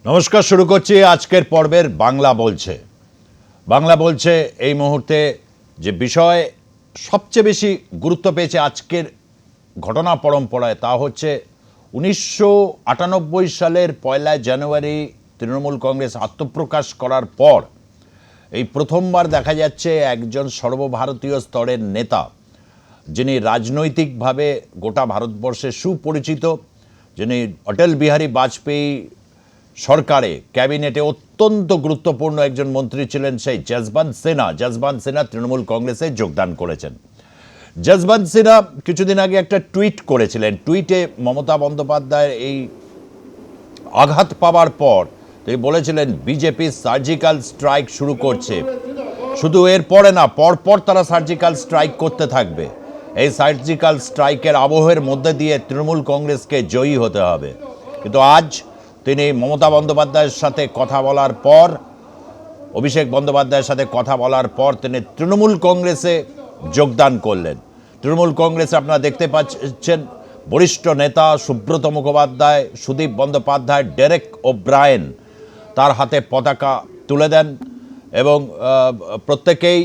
নমস্কার, শুরু করছি আজকের পর্বের বাংলা বলছে এই মুহূর্তে যে বিষয় সবচেয়ে বেশি গুরুত্ব পেয়েছে আজকের ঘটনা পরম্পরায়, তা হচ্ছে 1998 সালের 1 জানুয়ারি তৃণমূল কংগ্রেস আত্মপ্রকাশ করার পর এই প্রথমবার দেখা যাচ্ছে একজন সর্বভারতীয় স্তরের নেতা, যিনি রাজনৈতিকভাবে গোটা ভারতবর্ষে সুপরিচিত, যিনি অটল বিহারী বাজপেয়ী সরকারে ক্যাবিনেটে অত্যন্ত গুরুত্বপূর্ণ একজন মন্ত্রী ছিলেন, সেই যশবন্ত সিনহা তৃণমূল কংগ্রেসে যোগদান করেছেন। যশবন্ত সিনহা কিছুদিন আগে একটা টুইট করেছিলেন। টুইটে মমতা বন্দ্যোপাধ্যায়ের এই আঘাত পাওয়ার পর তিনি বলেছিলেন বিজেপি সার্জিক্যাল স্ট্রাইক শুরু করছে, শুধু এর পরে না, পরপর তারা সার্জিক্যাল স্ট্রাইক করতে থাকবে। এই সার্জিক্যাল স্ট্রাইকের আবহের মধ্যে দিয়ে তৃণমূল কংগ্রেসকে জয়ী হতে হবে। কিন্তু আজ তিনি মমতা বন্দ্যোপাধ্যায়ের সাথে কথা বলার পর, অভিষেক বন্দ্যোপাধ্যায়ের সাথে কথা বলার পর তিনি তৃণমূল কংগ্রেসে যোগদান করলেন। তৃণমূল কংগ্রেসে আপনারা দেখতে পাচ্ছেন বরিষ্ঠ নেতা সুব্রত মুখোপাধ্যায়, সুদীপ বন্দ্যোপাধ্যায়, ডেরেক ওব্রায়েন তার হাতে পতাকা তুলে দেন এবং প্রত্যেকেই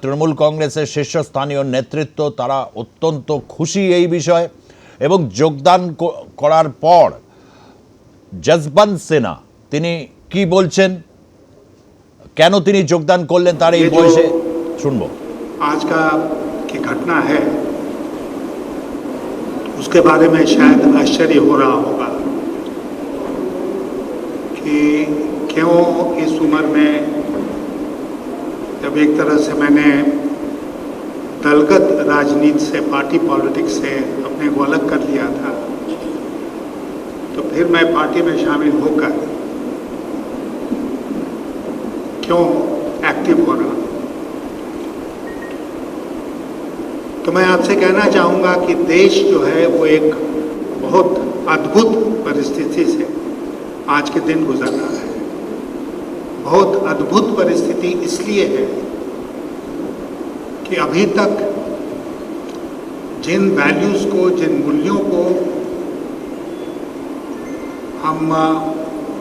তৃণমূল কংগ্রেসের শীর্ষস্থানীয় নেতৃত্ব তারা অত্যন্ত খুশি এই বিষয়ে। এবং যোগদান করার পর যশবন্ত সিনহা তিনি কি বলছেন, কেন তিনি যোগদান করলেন তার এই বয়সে, শুনবো। आज का की घटना है उसके बारे में शायद आश्चर्य हो रहा होगा कि क्यों इस उम्र में, जब एक तरह से मैंने दलगत राजनीति से, पार्टी पॉलिटिक्स से अपने को अलग कर लिया था, तो फिर मैं पार्टी में शामिल होकर क्यों एक्टिव हो रहा। तो मैं आपसे कहना चाहूँगा कि देश जो है वो एक बहुत अद्भुत परिस्थिति से आज के दिन गुजर रहा है। बहुत अद्भुत परिस्थिति इसलिए है कि अभी तक जिन वैल्यूज़ को, जिन मूल्यों को हम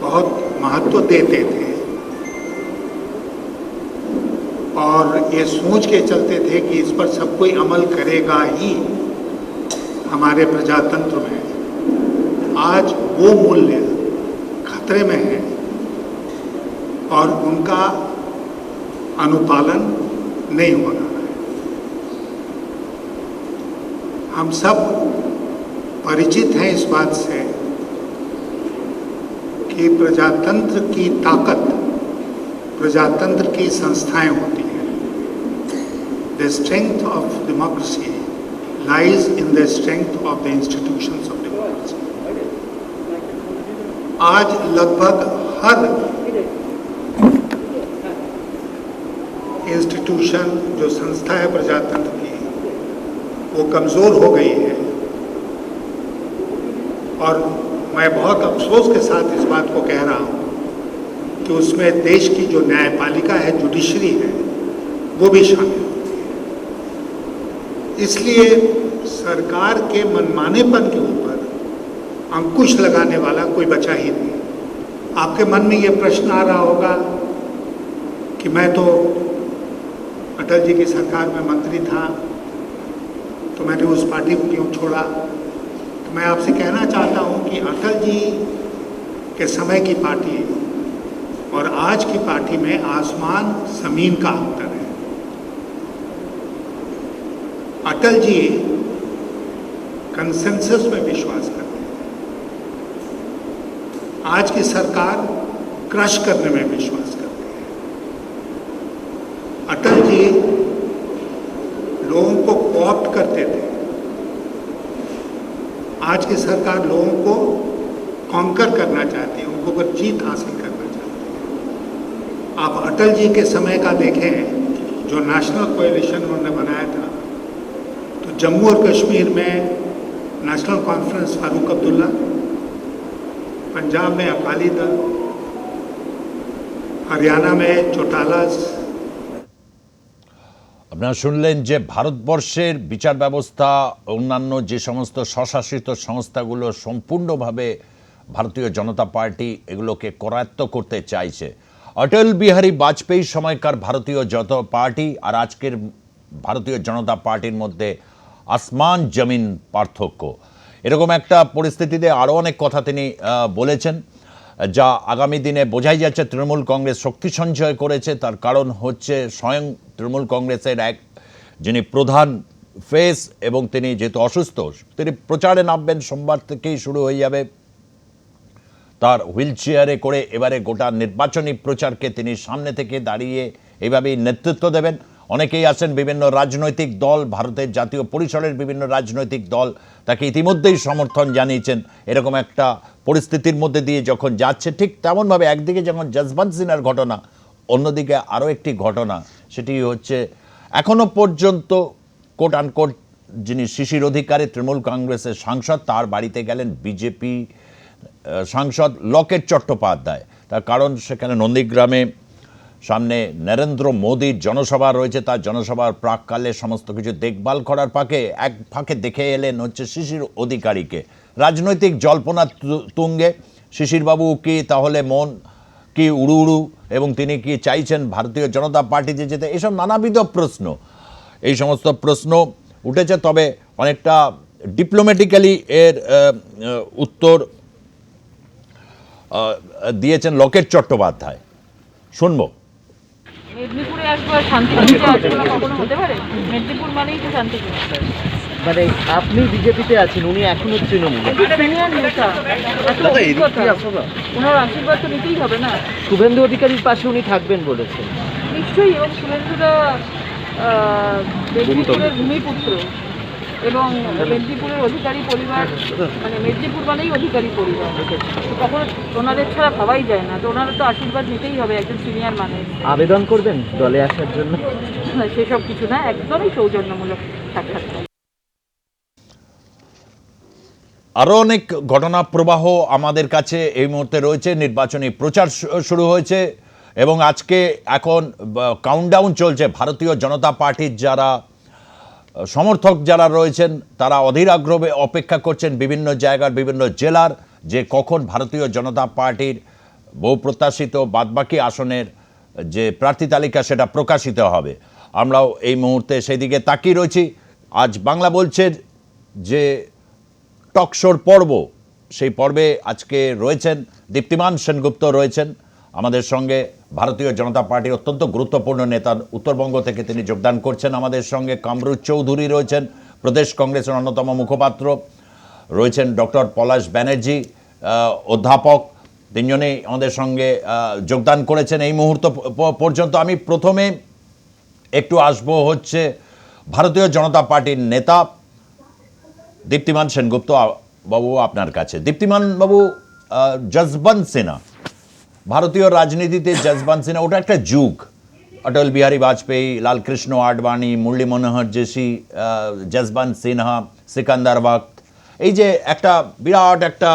बहुत महत्व देते थे और ये सोच के चलते थे कि इस पर सब कोई अमल करेगा ही हमारे प्रजातंत्र में, आज वो मूल्य खतरे में है और उनका अनुपालन नहीं हो रहा है। हम सब परिचित हैं इस बात से कि प्रजातंत्र की ताकत प्रजातंत्र की संस्थाएं होती हैं। The strength of democracy lies in the strength of the institutions of democracy. आज लगभग हर इंस्टीट्यूशन, जो संस्था है प्रजातंत्र की, वो कमज़ोर हो गई है और मैं बहुत अफसोस के साथ इस बात को कह रहा हूँ कि उसमें देश की जो न्यायपालिका है, जुडिशरी है, वो भी शामिल होती है। इसलिए सरकार के मनमानेपन के ऊपर अंकुश लगाने वाला कोई बचा ही नहीं। आपके मन में ये प्रश्न आ रहा होगा कि मैं तो अटल जी की सरकार में मंत्री था, तो मैंने उस पार्टी को क्यों छोड़ा। तो मैं आपसे कहना चाहता हूँ कि अटल जी के समय की पार्टी और आज की पार्टी में आसमान जमीन का अंतर है। अटल जी कंसेंसस में विश्वास करते हैं, आज की सरकार क्रश करने में विश्वास करती है। अटल जी लोगों को कॉप्ट करते थे, आज की सरकार लोगों को कॉन्कर करना चाहती है, उनको पर जीत हासिल करना चाहती है। आप अटल जी के समय का देखें, जो नेशनल कोएलिशन उन्होंने बनाया था, तो जम्मू और कश्मीर में नेशनल कॉन्फ्रेंस फारूक अब्दुल्ला, पंजाब में अकाली दल, हरियाणा में चौटाला। আপনারা শুনলেন যে ভারতবর্ষের বিচার ব্যবস্থা, অন্যান্য যে সমস্ত স্বশাসিত সংস্থাগুলো সম্পূর্ণভাবে ভারতীয় জনতা পার্টি এগুলোকে করায়ত্ত করতে চাইছে। অটল বিহারী বাজপেয়ী সময়কার ভারতীয় জনতা পার্টি আর আজকের ভারতীয় জনতা পার্টির মধ্যে আসমান জমিন পার্থক্য। এরকম একটা পরিস্থিতিতে আরও অনেক কথা তিনি বলেছেন, যা আগামী দিনে বোঝাই যাচ্ছে তৃণমূল কংগ্রেস শক্তি সঞ্চয় করেছে। তার কারণ হচ্ছে স্বয়ং তৃণমূল কংগ্রেসের এক যিনি প্রধান ফেস, এবং তিনি যেহেতু অসুস্থ, তিনি প্রচারে নামবেন, সোমবার থেকেই শুরু হয়ে যাবে তার হুইল চেয়ারে করে এবারে গোটা নির্বাচনী প্রচারকে তিনি সামনে থেকে দাঁড়িয়ে এইভাবেই নেতৃত্ব দেবেন। অনেকেই আছেন বিভিন্ন রাজনৈতিক দল, ভারতের জাতীয় পরিসরের বিভিন্ন রাজনৈতিক দল তাকে ইতিমধ্যেই সমর্থন জানিয়েছেন। এরকম একটা পরিস্থিতির মধ্যে দিয়ে যখন যাচ্ছে, ঠিক তেমনভাবে একদিকে যেমন যশবন্ত সিনহার ঘটনা, অন্যদিকে আরও একটি ঘটনা, সেটি হচ্ছে এখনো পর্যন্ত কোট আনকোট যিনি শিশির অধিকারী তৃণমূল কংগ্রেসের সাংসদ, তার বাড়িতে গেলেন বিজেপি সাংসদ লকেট চট্টোপাধ্যায়। তার কারণ সেখানে নন্দীগ্রামে সামনে নরেন্দ্র মোদীর জনসভা রয়েছে, তার জনসভার প্রাককালে সমস্ত কিছু দেখভাল করার ফাঁকে দেখে এলেন হচ্ছে শিশির অধিকারীকে। রাজনৈতিক জল্পনা তুঙ্গে। শিশিরবাবু কি তাহলে মন কি উড়ু উড়ু, এবং তিনি কি চাইছেন ভারতীয় জনতা পার্টিতে যেতে, এসব নানাবিধ প্রশ্ন, এই সমস্ত প্রশ্ন উঠেছে। তবে অনেকটা ডিপ্লোম্যাটিক্যালি এর উত্তর দিয়েছেন লকেট চট্টোপাধ্যায়। শুনবো। মেদিনীপুরে একবার শান্তিপুরে আসবে না, কখনো হতে পারে? মেদিনীপুর মানেই তো শান্তিপুর। মানে আপনি বিজেপিতে আছেন, উনি এখনো তৃণমূল সিনিয়র নেতা, এত অভিজ্ঞতা, ওনার আশীর্বাদ তো নিতেই হবে না। শুভেন্দু অধিকারীর পাশে উনি থাকবেন বলেছেন। নিশ্চয়ই, এবং শুভেন্দুরা মেদিনীপুরের ভূমিপুত্র, এবং মেদিনীপুরের অধিকারী পরিবার, মানে মেদিনীপুর মানেই অধিকারী পরিবার, তখন ওনাদের ছাড়া ভাবাই যায় না। তো ওনারা তো আশীর্বাদ নিতেই হবে একজন সিনিয়র মানুষ। আবেদন করবেন দলে আসার জন্য? না, সেসব কিছু না, একদমই সৌজন্যমূলক সাক্ষাৎকার। আরও অনেক ঘটনা প্রবাহ আমাদের কাছে এই মুহূর্তে রয়েছে। নির্বাচনী প্রচার শুরু হয়েছে এবং আজকে এখন কাউন্টডাউন চলছে। ভারতীয় জনতা পার্টির যারা সমর্থক যারা রয়েছেন তারা অধীর আগ্রহে অপেক্ষা করছেন বিভিন্ন জায়গার বিভিন্ন জেলার, যে কখন ভারতীয় জনতা পার্টির বহু প্রত্যাশিত বাদবাকি আসনের যে প্রার্থী তালিকা সেটা প্রকাশিত হবে। আমরাও এই মুহূর্তে সেদিকে তাকিয়ে রয়েছি। আজ বাংলা বলছে যে টকশোর পর্ব, সেই পর্বে আজকে রয়েছেন দীপ্তিমান সেনগুপ্ত রয়েছেন আমাদের সঙ্গে। ভারতীয় জনতা পার্টির অত্যন্ত গুরুত্বপূর্ণ নেতা, উত্তরবঙ্গ থেকে তিনি যোগদান করছেন আমাদের সঙ্গে। কামরুজ চৌধুরী রয়েছেন, প্রদেশ কংগ্রেসের অন্যতম মুখপাত্র রয়েছেন। ডক্টর পলাশ ব্যানার্জি অধ্যাপক, তিনজনেই আমাদের সঙ্গে যোগদান করেছেন এই মুহূর্ত পর্যন্ত। আমি প্রথমে একটু আসবো হচ্ছে ভারতীয় জনতা পার্টির নেতা দীপ্তিমান সেনগুপ্ত বাবু, আপনার কাছে। দীপ্তিমান বাবু, যশবন্ত সিনহা, ভারতীয় রাজনীতিতে যশবন্ত সিনহা ওটা একটা যুগ। অটল বিহারী বাজপেয়ী, লালকৃষ্ণ আডবাণী, মুরলী মনোহর যোশী, যশবন্ত সিনহা, সিকান্দার ওয়াক্ত, এই যে একটা বিরাট একটা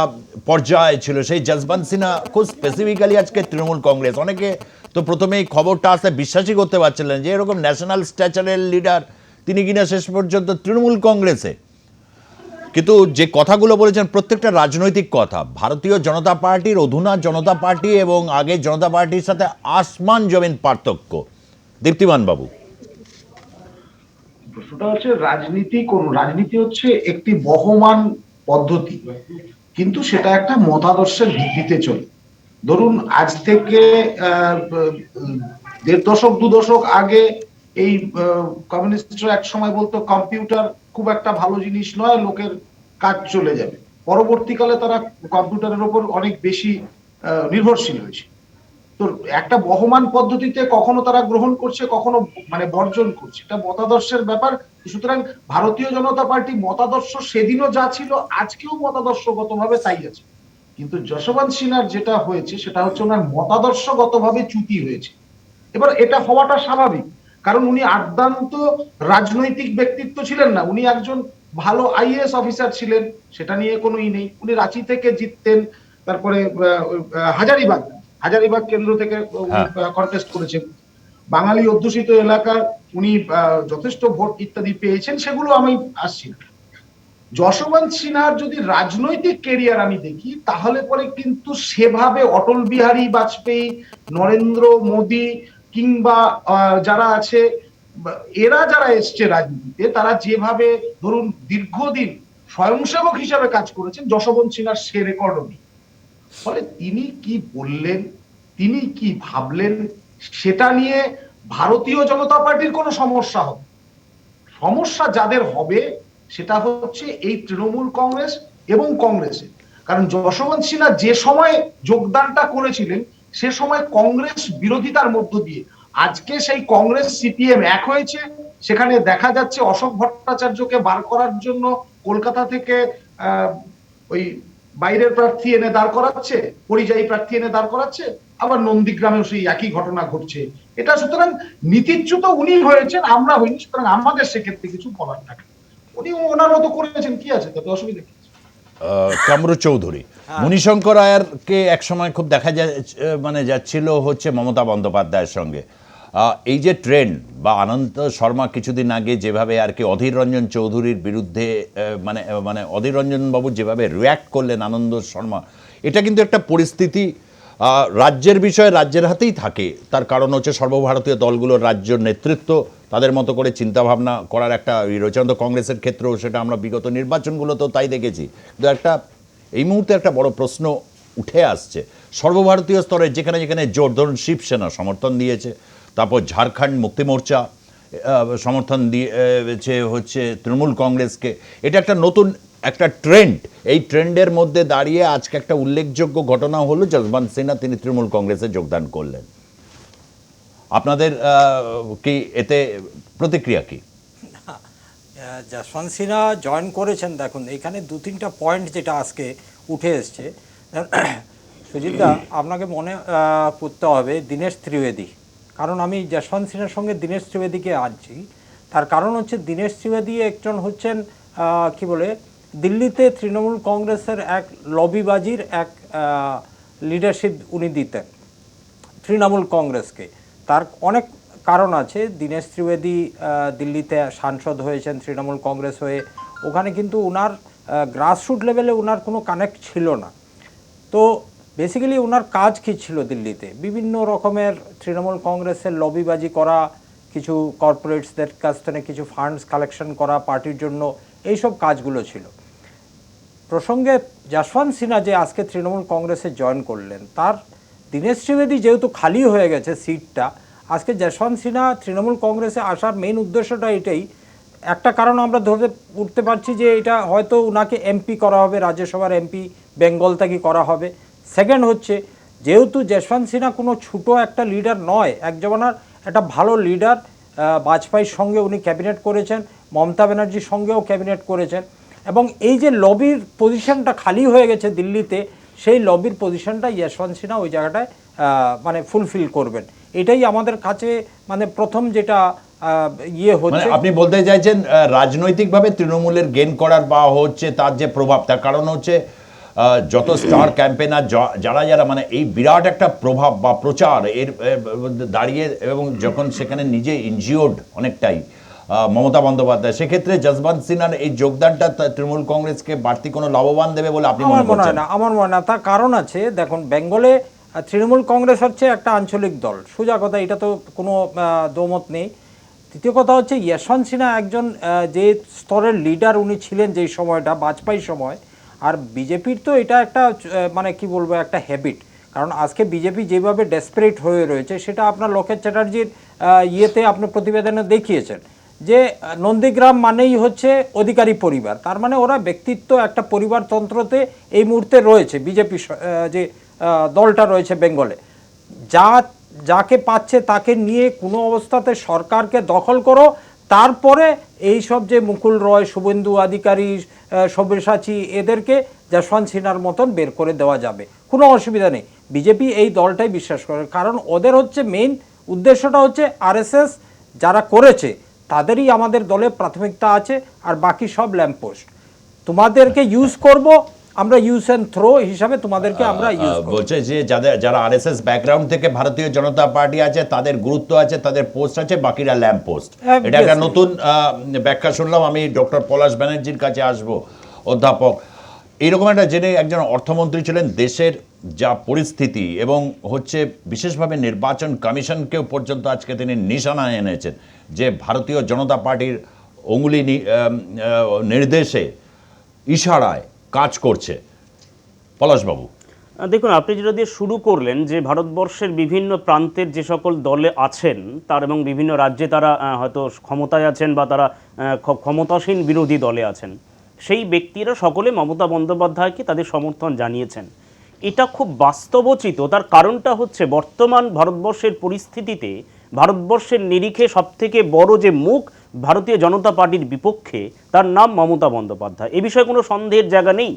পর্যায় ছিল, সেই যশবন্ত সিনহা খুব স্পেসিফিক্যালি আজকে তৃণমূল কংগ্রেস। অনেকে তো প্রথমেই খবরটা আসতে বিশ্বাসই করতে পারছিলেন যে এরকম ন্যাশনাল স্ট্যাচারের লিডার তিনি কিনা শেষ পর্যন্ত তৃণমূল কংগ্রেসে। কিন্তু যে কথাগুলো বলেছেন প্রত্যেকটা রাজনৈতিক কথা। ভারতীয় জনতা পার্টির অধুনা জনতা পার্টি এবং আগে জনতা পার্টির সাথে আসমান জমিন পার্থক্য। দীপ্তিমান বাবু, প্রশ্নটা হচ্ছে রাজনীতি হচ্ছে একটি বহমান পদ্ধতি, কিন্তু সেটা একটা মতাদর্শের ভিত্তিতে চলে। ধরুন আজ থেকে 1.5 দশক 2 দশক আগে এই কমিউনিস্টরা এক সময় বলতো কম্পিউটার খুব একটা ভালো জিনিস নয়, লোকের কাজ চলে যাবে। পরবর্তীকালে তারা কম্পিউটারের উপর অনেক বেশি নির্ভরশীল হয়েছে। তো একটা বহমান পদ্ধতিতে কখনো তারা গ্রহণ করছে, কখনো মানে বর্জন করছে, এটা মতাদর্শের ব্যাপার। সুতরাং ভারতীয় জনতা পার্টি মতাদর্শ সেদিনও যা ছিল আজকেও মতাদর্শগতভাবে তাই আছে। কিন্তু যশবন্ত সিনহার যেটা হয়েছে সেটা হচ্ছে ওনার মতাদর্শগতভাবে চ্যুতি হয়েছে। এবার এটা হওয়াটা স্বাভাবিক, কারণ উনি আদ্যান্ত রাজনৈতিক ব্যক্তিত্ব ছিলেন না। উনি একজন ভালো আইএএস অফিসার ছিলেন, সেটা নিয়ে কোনো নেই। উনি রাঁচি থেকে জিততেন, তারপরে হাজারিবাগ কেন্দ্র থেকে কন্টেস্ট করেছেন। বাঙালি অধ্যুষিত এলাকা উনি যথেষ্ট ভোট ইত্যাদি পেয়েছেন, সেগুলো আমি আসছি না। যশবন্ত সিনহার যদি রাজনৈতিক কেরিয়ার আমি দেখি, তাহলে পরে কিন্তু সেভাবে অটল বিহারী বাজপেয়ী, নরেন্দ্র মোদী কিংবা যারা আছে, এরা যারা এসছে রাজনীতিতে, তারা যেভাবে ধরুন দীর্ঘদিন স্বয়ংসেবক হিসাবে কাজ করেছেন, যশবন্ত সিনহার সে রেকর্ডও নেই। ফলে তিনি কি বললেন, তিনি কি ভাবলেন, সেটা নিয়ে ভারতীয় জনতা পার্টির কোনো সমস্যা হবে, সমস্যা যাদের হবে সেটা হচ্ছে এই তৃণমূল কংগ্রেস এবং কংগ্রেসে। কারণ যশবন্ত সিনহা যে সময় যোগদানটা করেছিলেন, সে সময় কংগ্রেস বিরোধিতার মধ্য দিয়ে আজকে সেই কংগ্রেস সিপিএম এক হয়েছে। সেখানে দেখা যাচ্ছে অশোক ভট্টাচার্যকে বার করার জন্য কলকাতা থেকে ওই বাইরের প্রার্থী এনে দাঁড় করাচ্ছে, পরিযায়ী প্রার্থী এনে দাঁড় করাচ্ছে, আবার নন্দীগ্রামেও সেই একই ঘটনা ঘটছে। এটা সুতরাং নীতিচ্যুত উনি হয়েছেন, আমরা হইনি, সুতরাং আমাদের সেক্ষেত্রে কিছু বলার থাকে। উনি ওনার মতো করেছেন, কি আছে তাতে অসুবিধা কি? কামরু চৌধুরী, মণিশঙ্কর আয়ারকে একসময় খুব দেখা যায় মানে যাচ্ছিল হচ্ছে মমতা বন্দ্যোপাধ্যায়ের সঙ্গে। এই যে ট্রেন্ড বা আনন্দ শর্মা কিছুদিন আগে যেভাবে আর কি অধীর রঞ্জন চৌধুরীর বিরুদ্ধে মানে মানে অধীর রঞ্জন বাবু যেভাবে রিয়্যাক্ট করলেন আনন্দ শর্মা, এটা কিন্তু একটা পরিস্থিতি রাজ্যের বিষয় রাজ্যের হাতেই থাকে। তার কারণ হচ্ছে সর্বভারতীয় দলগুলোর রাজ্য নেতৃত্ব তাদের মতো করে চিন্তাভাবনা করার একটা রয়েছে। কংগ্রেসের ক্ষেত্রেও সেটা আমরা বিগত নির্বাচনগুলোতেও তাই দেখেছি। কিন্তু একটা এই মুহূর্তে একটা বড় প্রশ্ন উঠে আসছে সর্বভারতীয় স্তরে, যেখানে যেখানে জোর, ধরুন শিবসেনা সমর্থন দিয়েছে, তারপর ঝাড়খণ্ড মুক্তি মোর্চা সমর্থন দিয়েছে হচ্ছে তৃণমূল কংগ্রেসকে। এটা একটা নতুন একটা ট্রেন্ড। এই ট্রেন্ডের মধ্যে দাঁড়িয়ে আজকে একটা উল্লেখযোগ্য ঘটনা হলো যশবন্ত সিনহা তিনি তৃণমূল কংগ্রেসে যোগদান করলেন। আপনাদের কি এতে প্রতিক্রিয়া কি? যশবন্ত সিনহা জয়েন করেছেন, দেখুন এখানে 2-3টা পয়েন্ট যেটা আজকে উঠে এসছে। সুজিতদা, আপনাকে মনে করতে হবে দীনেশ ত্রিবেদী, কারণ আমি যশবন্ত সিনহার সঙ্গে দীনেশ ত্রিবেদীকে আনছি। তার কারণ হচ্ছে দীনেশ ত্রিবেদী একজন হচ্ছেন কি বলে দিল্লিতে তৃণমূল কংগ্রেসের এক লবিবাজির এক লিডারশিপ উনি দিতেন তৃণমূল কংগ্রেসকে। তার অনেক কারণ আছে। দীনেশ ত্রিবেদী দিল্লিতে সাংসদ হয়েছেন তৃণমূল কংগ্রেস হয়ে, ওখানে কিন্তু ওনার গ্রাসরুট লেভেলে ওনার কোনো কানেক্ট ছিল না। তো বেসিক্যালি ওনার কাজ কী ছিল দিল্লিতে? বিভিন্ন রকমের তৃণমূল কংগ্রেসের লবিবাজি করা, কিছু কর্পোরেটসদের কাছ থেকে কিছু ফান্ডস কালেকশন করা পার্টির জন্য, এইসব কাজগুলো ছিল। প্রসঙ্গে যশবন্ত সিনহা যে আজকে তৃণমূল কংগ্রেসে জয়েন করলেন, তার দীনেশ ত্রিবেদী যেহেতু খালি হয়ে গেছে সিটটা, আজকে যশবন্ত সিনহা তৃণমূল কংগ্রেসে আসার মেইন উদ্দেশ্যটা এটাই। একটা কারণ আমরা ধরে উঠতে পারছি যে এটা হয়তো ওনাকে এমপি করা হবে, রাজ্যসভার এমপি বেঙ্গল থেকে করা হবে। সেকেন্ড হচ্ছে, যেহেতু যশবন্ত সিনহা কোনো ছোটো একটা লিডার নয়, এক জমানার একটা ভালো লিডার, বাজপেয়ীর সঙ্গে উনি ক্যাবিনেট করেছেন, মমতা ব্যানার্জির সঙ্গেও ক্যাবিনেট করেছেন, এবং এই যে লবির পজিশনটা খালি হয়ে গেছে দিল্লিতে, সেই লবির পজিশনটা যশবন্ত সিনহা ওই জায়গাটায় মানে ফুলফিল করবেন। এটাই আমাদের কাছে মানে প্রথম যেটা হচ্ছে। আপনি বলতে চাইছেন রাজনৈতিকভাবে তৃণমূলের গেন করার বা হচ্ছে তার যে প্রভাব, তার কারণ হচ্ছে যত স্টার ক্যাম্পেনার যারা যারা মানে এই বিরাট একটা প্রভাব বা প্রচার এর দাঁড়িয়ে, এবং যখন সেখানে নিজে ইনজিওর্ড অনেকটাই মমতা বন্দ্যোপাধ্যায়, সেক্ষেত্রে যশবন্ত সিনহার এই যোগদানটা তৃণমূল কংগ্রেসকে বাড়তি কোনো লাভবান দেবে বলে আপনি মনে করছেন? আমার মনে হয় না। তার কারণ আছে, দেখুন বেঙ্গলে তৃণমূল কংগ্রেস হচ্ছে একটা আঞ্চলিক দল, সোজা কথা, এটা তো কোনো দোমত নেই। দ্বিতীয় কথা হচ্ছে যশবন্ত সিনহা একজন যে স্তরের লিডার উনি ছিলেন যেই সময়টা বাজপেয়ীর সময়, আর বিজেপির তো এটা একটা মানে কি বলবো একটা হ্যাবিট। কারণ আজকে বিজেপি যেভাবে ডেসপারেট হয়ে রয়েছে, সেটা আপনার লোকেশ চ্যাটার্জির ইয়েতে আপনি প্রতিবেদনে দেখিয়েছেন যে নন্দীগ্রাম মানেই হচ্ছে অধিকারী পরিবার, তার মানে ওরা ব্যক্তিত্ব একটা পরিবারতন্ত্রতে এই মুহূর্তে রয়েছে। বিজেপি যে দলটা রয়েছে বেঙ্গলে, যাকে পাচ্ছে তাকে নিয়ে কোনো অবস্থাতে সরকারকে দখল করো, তারপরে এই সব যে মুকুল রয়, শুভেন্দু অধিকারী, সব্যসাচী, এদেরকে যশবন্ত সিনহার মতন বের করে দেওয়া যাবে, কোনো অসুবিধা নেই। বিজেপি এই দলটাই বিশ্বাস করে, কারণ ওদের হচ্ছে মেইন উদ্দেশ্যটা হচ্ছে আরএসএস যারা করেছে তাদেরই আমাদের দলে প্রাথমিকতা আছে, আর বাকি সব ল্যাম্পপোস্ট। তোমাদেরকে ইউজ করব আমরা, ইউজ অ্যান্ড থ্রো হিসাবে তোমাদেরকে আমরা ইউজ করব। বলছে যে যারা আরএসএস ব্যাকগ্রাউন্ড থেকে ভারতীয় জনতা পার্টি আছে, তাদের গুরুত্ব আছে, তাদের পোস্ট আছে, বাকিরা ল্যাম্প পোস্ট। এটা একটা নতুন ব্যাখ্যা শুনলাম। আমি ডক্টর পলাশ ব্যানার্জির কাছে আসবো। অধ্যাপক, এইরকম একটা জেনে একজন অর্থমন্ত্রী ছিলেন, দেশের যা পরিস্থিতি এবং হচ্ছে বিশেষভাবে নির্বাচন কমিশনকেও পর্যন্ত আজকে তিনি নিশানায় এনেছেন যে ভারতীয় জনতা পার্টির অঙ্গুলি নির্দেশে ইশারায় কাজ করছে। পলাশবাবু, দেখুন, আপনি যেটা দিয়ে শুরু করলেন যে ভারতবর্ষের বিভিন্ন প্রান্তের যে সকল দলে আছেন তার এবং বিভিন্ন রাজ্যে তারা হয়তো ক্ষমতায় আছেন বা তারা ক্ষমতাসীন বিরোধী দলে আছেন, সেই ব্যক্তিরা সকলে মমতা বন্দ্যোপাধ্যায়কে তাদের সমর্থন জানিয়েছেন। এটা খুব বাস্তবোচিত। তার কারণটা হচ্ছে বর্তমান ভারতবর্ষের পরিস্থিতিতে ভারতবর্ষের নিরিখে সবথেকে বড় যে মুখ ভারতীয় জনতা পার্টির বিপক্ষে, তার নাম মমতা বন্দ্যোপাধ্যায়। এ বিষয়ে কোনো সন্দেহের জায়গা নেই।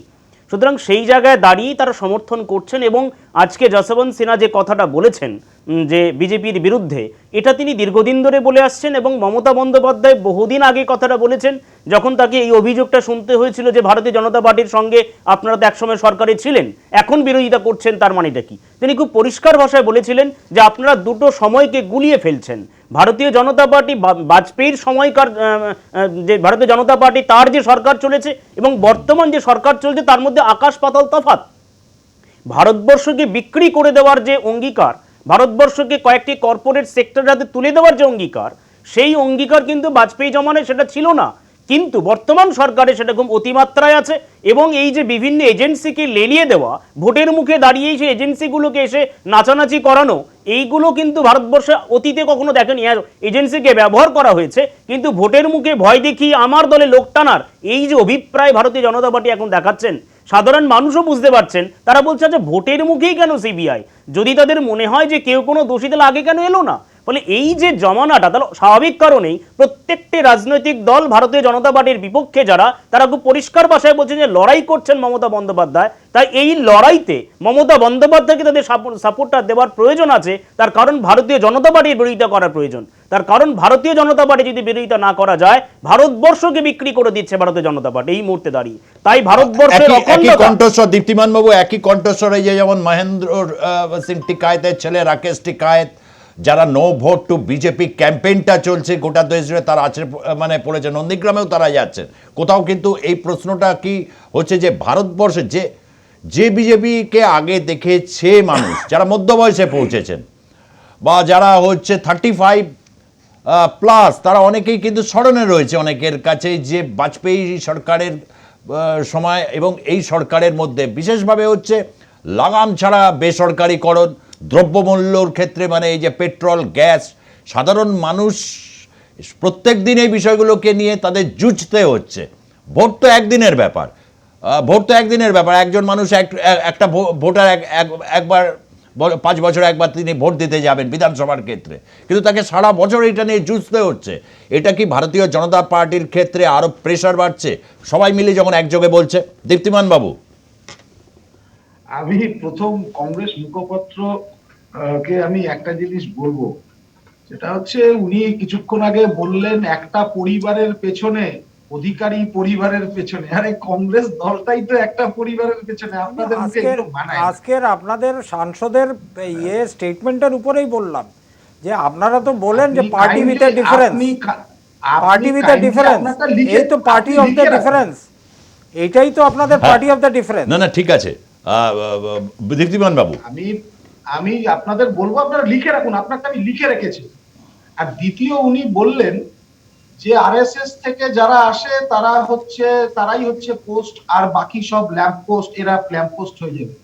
সুতরাং সেই জায়গায় দাঁড়িয়েই তারা সমর্থন করছেন এবং আজকে যশবন্ত সিনহা যে কথাটা বলেছেন যে বিজেপির বিরুদ্ধে, এটা তিনি দীর্ঘদিন ধরে বলে আসছেন এবং মমতা বন্দ্যোপাধ্যায় বহুদিন আগে কথাটা বলেছেন, যখন তাকে এই অভিযোগটা শুনতে হয়েছিল যে ভারতীয় জনতা পার্টির সঙ্গে আপনারা তো একসময় সরকারে ছিলেন, এখন বিরোধিতা করছেন, তার মানেটা কি? তিনি খুব পরিষ্কার ভাষায় বলেছিলেন যে আপনারা দুটো সময়কে গুলিয়ে ফেলছেন। ভারতীয় জনতা পার্টি বাজপেয়ীর সময়কার যে ভারতীয় জনতা পার্টি তার যে সরকার চলেছে এবং বর্তমান যে সরকার চলছে তার মধ্যে আকাশ পাতাল তফাৎ। ভারতবর্ষকে বিক্রি করে দেওয়ার যে অঙ্গীকার, ভারতবর্ষকে কয়েকটি কর্পোরেট সেক্টর হাতে তুলে দেওয়ার যে অঙ্গীকার, সেই অঙ্গীকার কিন্তু বাজপেয়ী জমানায় সেটা ছিল না, কিন্তু বর্তমান সরকারে সেটা খুব অতিমাত্রায় আছে। এবং এই যে বিভিন্ন এজেন্সিকে লেলিয়ে দেওয়া, ভোটের মুখে দাঁড়িয়েই সেই এজেন্সিগুলোকে এসে নাচানাচি করানো, এইগুলো কিন্তু ভারতবর্ষে অতীতে কখনো দেখেনি। এজেন্সিকে ব্যবহার করা হয়েছে, কিন্তু ভোটের মুখে ভয় দেখিয়ে আমার দলে লোক টানার এই যে অভিপ্রায় ভারতীয় জনতা পার্টি এখন দেখাচ্ছেন, সাধারণ মানুষও বুঝতে পারছেন। তারা বলছে যে ভোটের মুখেই কেন সিবিআই? যদি তাদের মনে হয় যে কেউ কোনো দোষী, তাহলে আগে কেন এলো না? ফলে এই যে জমানাটা, তাহলে স্বাভাবিক কারণেই প্রত্যেকটি রাজনৈতিক দল ভারতীয় জনতা পার্টির বিপক্ষে যারা, তারা খুব পরিষ্কার ভাষায় বলছেন যে লড়াই করছেন মমতা বন্দ্যোপাধ্যায়। তাই এই লড়াইতে মমতা বন্দ্যোপাধ্যায়কে তাদের সাপোর্টটা দেওয়ার প্রয়োজন আছে। তার কারণ ভারতীয় জনতা পার্টির বিরোধিতা করার প্রয়োজন। তার কারণ ভারতীয় জনতা পার্টি যদি বিরোধিতা না করা যায়, ভারতবর্ষকে বিক্রি করে দিচ্ছে ভারতীয় জনতা পার্টি এই মুহূর্তে দাঁড়িয়ে। তাই ভারতবর্ষের একই কণ্ঠস্বর, দীপ্তিমান বাবু, একই কণ্ঠস্বর এই যে যেমন মহেন্দ্র সিং টিকায়েতের ছেলে রাকেশ টিকায়েত, যারা নো ভোট টু বিজেপি ক্যাম্পেইনটা চলছে গোটা দেশ জুড়ে, তারা আছে মানে পড়েছে, নন্দীগ্রামেও তারা যাচ্ছেন। কোথাও কিন্তু এই প্রশ্নটা কি হচ্ছে যে ভারতবর্ষে যে বিজেপিকে আগে দেখেছে মানুষ, যারা মধ্য বয়সে পৌঁছেছেন বা যারা হচ্ছে 35 প্লাস, তারা অনেকেই কিন্তু স্মরণে রয়েছে অনেকের কাছে যে বাজপেয়ী সরকারের সময় এবং এই সরকারের মধ্যে বিশেষভাবে হচ্ছে লাগাম ছাড়া বেসরকারিকরণ, দ্রব্যমূল্যর ক্ষেত্রে মানে এই যে পেট্রোল, গ্যাস, সাধারণ মানুষ প্রত্যেক দিন এই বিষয়গুলোকে নিয়ে তাদের যুঝতে হচ্ছে। ভোট তো একদিনের ব্যাপার, একজন মানুষ একটা ভোটার একবার 5 বছর একবার তিনি ভোট দিতে যাবেন বিধানসভার ক্ষেত্রে, কিন্তু তাকে সারা বছর এটা নিয়ে যুঝতে হচ্ছে। এটা কি ভারতীয় জনতা পার্টির ক্ষেত্রে আরো প্রেশার বাড়ছে সবাই মিলে যখন একযোগে বলছে? দীপ্তিমান বাবু, আমি প্রথম কংগ্রেস মুখপাত্র কে আমি একটা জিনিস বলবো, সেটা হচ্ছে উনি কিছুক্ষণ আগে বললেন একটা পরিবারের পেছনে, অধিকারী পরিবারের পেছনে। আরে কংগ্রেস দলটাই তো একটা পরিবারের পেছনে। আপনাদের মুখে একটু মানায় না। আজকের আপনাদের সাংসদের স্টেটমেন্টের উপরেই বললাম যে আপনারা তো বলেন যে party with a difference, party with a difference, এই তো পার্টি অফ দ্য ডিফারেন্স, এটাই তো আপনাদের পার্টি অফ দ্য ডিফারেন্স। না ঠিক আছে দীপ্তিমান বাবু, আমি আপনাদের বলবো আপনারা লিখে রাখুন, আপনারটা আমি লিখে রেখেছি। আর দ্বিতীয়, উনি বললেন যে আরএসএস থেকে যারা আসে তারাই হচ্ছে পোস্ট, আর বাকি সব ল্যাম্প পোস্ট, এরা ল্যাম্প পোস্ট হয়ে যাবে।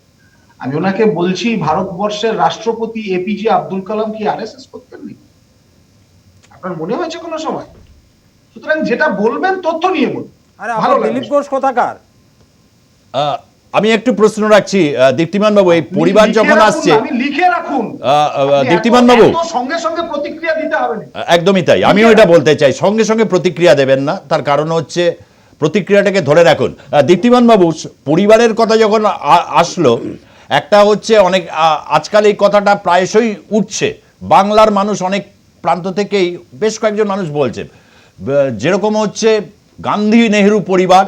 আমি ওনাকে বলছি, ভারতবর্ষের রাষ্ট্রপতি এপিজে আব্দুল কালাম কি আরএসএস করতেন নাকি? আপনার মনে হয়েছে কোনো সময়? সুতরাং যেটা বলবেন তথ্য নিয়ে বলুন। আরে আপনার দিলীপ ঘোষ কোথাকার? আমি একটু প্রশ্ন রাখছি দীপ্তিমান বাবু, এই পরিবার যখন আসছে, লিখে রাখুন দীপ্তিমান বাবু, সঙ্গে সঙ্গে প্রতিক্রিয়া দিতে হবে না। একদমই তাই, আমিও এটা বলতে চাই, সঙ্গে সঙ্গে প্রতিক্রিয়া দেবেন না, তার কারণ হচ্ছে প্রতিক্রিয়াটাকে ধরে রাখুন। দীপ্তিমান বাবু, পরিবারের কথা যখন আসলো, একটা হচ্ছে অনেক আজকাল এই কথাটা প্রায়শই উঠছে, বাংলার মানুষ অনেক প্রান্ত থেকেই বেশ কয়েকজন মানুষ বলছে, যেরকম হচ্ছে গান্ধী নেহেরু পরিবার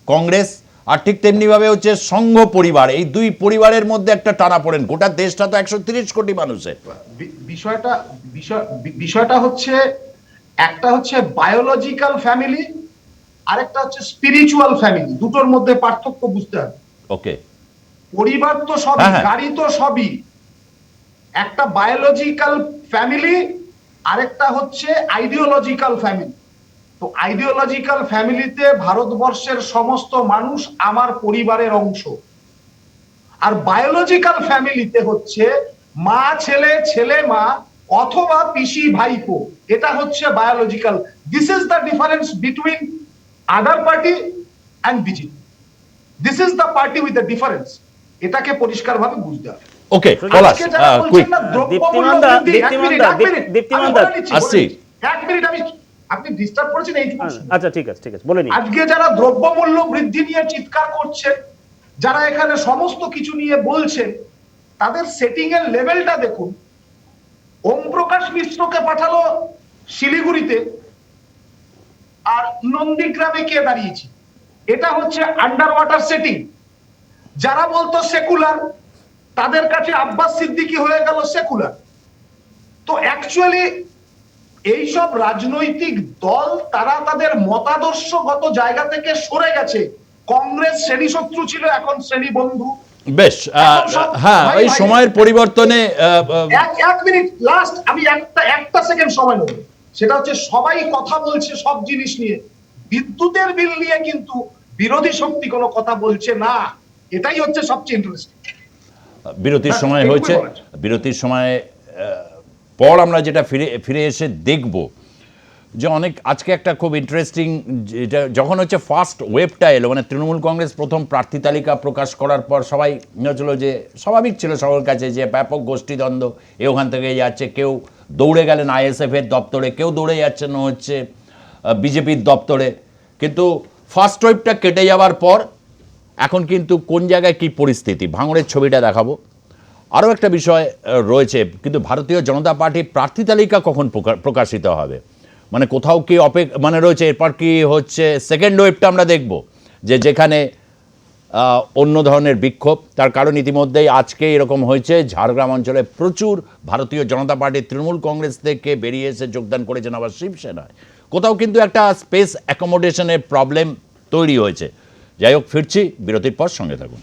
কংগ্রেস, আর ঠিক তেমনিভাবে হচ্ছে সংঘ পরিবার, এই দুই পরিবারের মধ্যে একটা টানাপোড়েন। গোটা দেশটা তো 130 কোটি মানুষের। বিষয়টা হচ্ছে একটা হচ্ছে বায়োলজিক্যাল ফ্যামিলি, আরেকটা হচ্ছে স্পিরিচুয়াল ফ্যামিলি। দুটোর মধ্যে পার্থক্য বুঝতে হবে। ওকে, পরিবার তো সবই, হ্যাঁ, হ্যাঁ। গাড়ি তো সবই। একটা বায়োলজিক্যাল ফ্যামিলি, আরেকটা হচ্ছে আইডিওলজিক্যাল ফ্যামিলি। তো আইডিওলজিক্যাল ফ্যামিলিতে ভারতবর্ষের সমস্ত মানুষ আমার পরিবারের অংশ, আর বায়োলজিক্যাল ফ্যামিলিতে হচ্ছে মা ছেলে, ছেলে মা, অথবা পিসি ভাইপো। এটা হচ্ছে biological. This is the difference between other party and BJP. This is the party with the difference. এটাকে পরিষ্কারভাবে বুঝতে হবে। ওকে, পলাশ, আজকে যারা বলছেন কুইক। না দ্রব্যমূল্য দীপ্তিমান দা, বৃদ্ধি, এক দীপ্তিমান মিনিট, দা, এক মিনিট, দীপ্তিমান আমি দা, বলে নিচ্ছি, আসছি। এক মিনিট, আপনি ডিস্টার্ব করেছেন এইটুকু শুনুন। আচ্ছা, ঠিক আছে, ঠিক আছে, বলে নিন। আজকে যারা দ্রব্যমূল্য বৃদ্ধি নিয়ে চিৎকার করছেন, যারা এখানে সমস্ত কিছু নিয়ে বলছেন, তাদের সেটিং এর লেভেলটা দেখুন। ওম প্রকাশ মিশ্রকে পাঠালো শিলিগুড়িতে, আর নন্দীগ্রামে কে দাঁড়িয়েছে? এটা হচ্ছে আন্ডার ওয়াটার সেটিং। যারা বলতো সেকুলার, তাদের কাছে আব্বাস সিদ্দিকী হয়ে গেল সেকুলার। তো অ্যাকচুয়ালি এইসব রাজনৈতিক দল তারা তাদের মতাদর্শগত জায়গা থেকে সরে গেছে। কংগ্রেস শ্রেণী শত্রু ছিল, এখন শ্রেণী বন্ধু। বেশ, হ্যাঁ, ভাই, এই ভাই, সময়ের পরিবর্তনে এক মিনিট লাস্ট, আমি একটা সেকেন্ড সময় নেব। সেটা হচ্ছে সবাই কথা বলছে সব জিনিস নিয়ে, বিদ্যুতের বিল নিয়ে কিন্তু বিরোধী শক্তি কোনো কথা বলছে না। এটাই হচ্ছে সবচেয়ে ইন্টারেস্টিং। বিরতির হ্যাঁ, সময় এটুকুই হয়েছে। বলার। বিরতির সময় পর আমরা যেটা ফিরে এসে দেখব যে অনেক আজকে একটা খুব ইন্টারেস্টিং, যেটা যখন হচ্ছে ফার্স্ট ওয়েবটা এলো, মানে তৃণমূল কংগ্রেস প্রথম প্রার্থী তালিকা প্রকাশ করার পর সবাই হচ্ছিল যে স্বাভাবিক ছিল সবার কাছে যে ব্যাপক গোষ্ঠীদ্বন্দ্ব, এ ওখান থেকে যাচ্ছে, কেউ দৌড়ে গেলেন আইএসএফ এর দপ্তরে, কেউ দৌড়ে যাচ্ছেন হচ্ছে বিজেপির দপ্তরে। কিন্তু ফার্স্ট ওয়েবটা কেটে যাওয়ার পর এখন কিন্তু কোন জায়গায় কি পরিস্থিতি, ভাঙড়ের ছবিটা দেখাবো। আরও একটা বিষয় রয়েছে, কিন্তু ভারতীয় জনতা পার্টি প্রার্থী তালিকা কখন প্রকাশিত হবে, মানে কোথাও কি মানে রয়েছে, এরপর কি হচ্ছে সেকেন্ড ওয়েভটা আমরা দেখব, যেখানে অন্য ধরনের বিক্ষোভ। তার কারণ ইতিমধ্যেই আজকে এরকম হয়েছে, ঝাড়গ্রাম অঞ্চলে প্রচুর ভারতীয় জনতা পার্টি তৃণমূল কংগ্রেস থেকে বেরিয়ে এসে যোগদান করেছেন আবার শিবসেনায়। কোথাও কিন্তু একটা স্পেস অ্যাকোমোডেশনের প্রবলেম তৈরি হয়েছে। যাই হোক, ফিরছি বিরতির পর, সঙ্গে থাকুন।